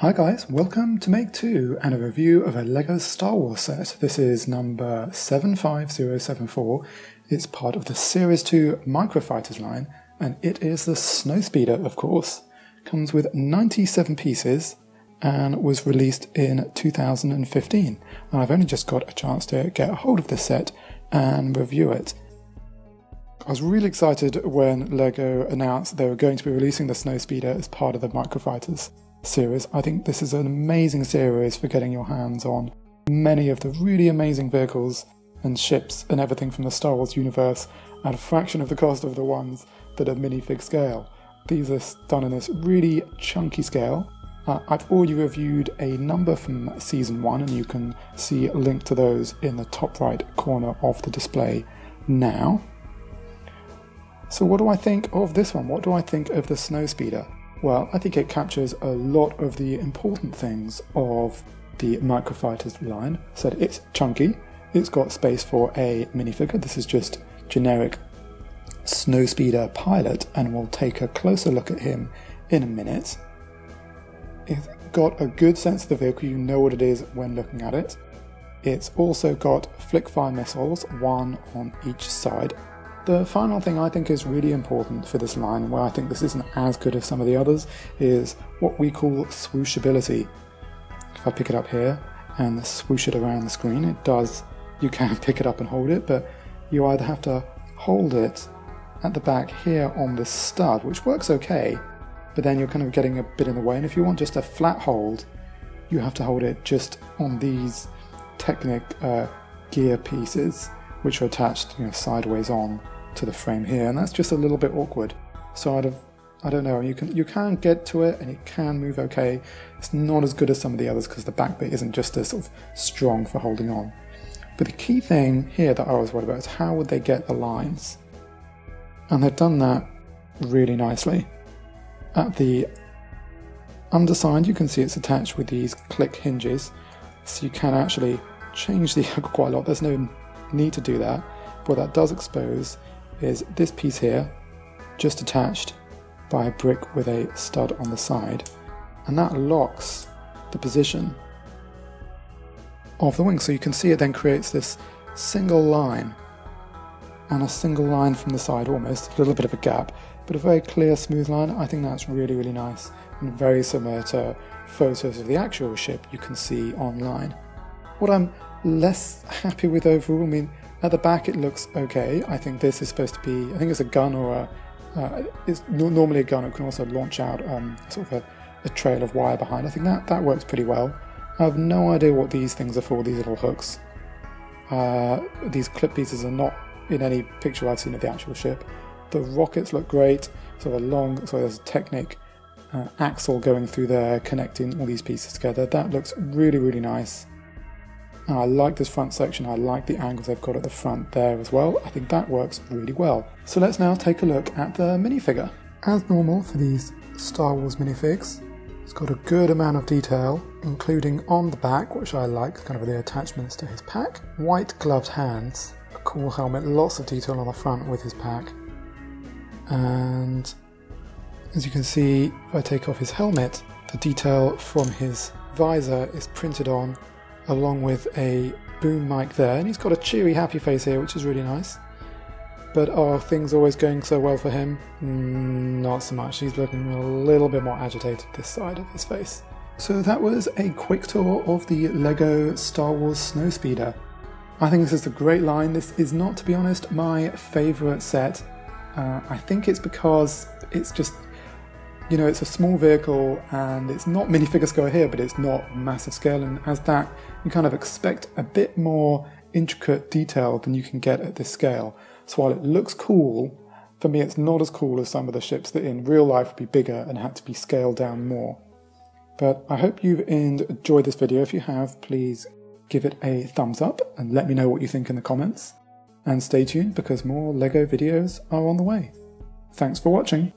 Hi guys, welcome to Make 2 and a review of a Lego Star Wars set. This is number 75074. It's part of the Series 2 Microfighters line, and it is the Snowspeeder, of course. Comes with 97 pieces and was released in 2015. And I've only just got a chance to get a hold of this set and review it. I was really excited when Lego announced they were going to be releasing the Snowspeeder as part of the Microfighters series. I think this is an amazing series for getting your hands on many of the really amazing vehicles and ships and everything from the Star Wars universe at a fraction of the cost of the ones that are minifig scale. These are done in this really chunky scale. I've already reviewed a number from Season 1 and you can see a link to those in the top right corner of the display now. So what do I think of this one? What do I think of the Snowspeeder? Well, I think it captures a lot of the important things of the Microfighters line. So it's chunky, it's got space for a minifigure. This is just generic Snowspeeder pilot, and we'll take a closer look at him in a minute. It's got a good sense of the vehicle, you know what it is when looking at it. It's also got flick-fire missiles, one on each side. The final thing I think is really important for this line, where I think this isn't as good as some of the others, is what we call swooshability. If I pick it up here and swoosh it around the screen, it does, you can pick it up and hold it, but you either have to hold it at the back here on this stud, which works okay, but then you're kind of getting a bit in the way, and if you want just a flat hold, you have to hold it just on these Technic gear pieces, which are attached, sideways on to the frame here, and that's just a little bit awkward. So I don't know, you can get to it and it can move okay. It's not as good as some of the others because the back bit isn't just as sort of strong for holding on. But the key thing here that I was worried about is how would they get the lines? And they've done that really nicely. At the underside you can see it's attached with these click hinges, so you can actually change the angle quite a lot. There's no need to do that. What that does expose is this piece here, just attached by a brick with a stud on the side, and that locks the position of the wing. So you can see it then creates this single line and a single line from the side, almost a little bit of a gap, but a very clear, smooth line. I think that's really, really nice and very similar to photos of the actual ship you can see online. What I'm less happy with overall, at the back it looks okay. I think this is supposed to be, I think it's a gun or it's normally a gun. It can also launch out sort of a trail of wire behind. I think that works pretty well. I have no idea what these things are for, these little hooks. These clip pieces are not in any picture I've seen of the actual ship. The rockets look great, sort of a long, so there's a Technic axle going through there, connecting all these pieces together. That looks really, really nice. And I like this front section, I like the angles they've got at the front there as well. I think that works really well. So let's now take a look at the minifigure. As normal for these Star Wars minifigs, it's got a good amount of detail, including on the back, which I like, kind of the attachments to his pack. White gloved hands, a cool helmet, lots of detail on the front with his pack. And as you can see, if I take off his helmet, the detail from his visor is printed on, along with a boom mic there, and he's got a cheery, happy face here, which is really nice. But are things always going so well for him? Not so much. He's looking a little bit more agitated this side of his face. So that was a quick tour of the Lego Star Wars Snowspeeder. I think this is a great line. This is not, to be honest, my favourite set. I think it's because it's just, it's a small vehicle and it's not minifigure scale here, but it's not massive scale, and as that, you kind of expect a bit more intricate detail than you can get at this scale. So while it looks cool, for me it's not as cool as some of the ships that in real life would be bigger and had to be scaled down more. But I hope you've enjoyed this video. If you have, please give it a thumbs up and let me know what you think in the comments. And stay tuned because more Lego videos are on the way. Thanks for watching.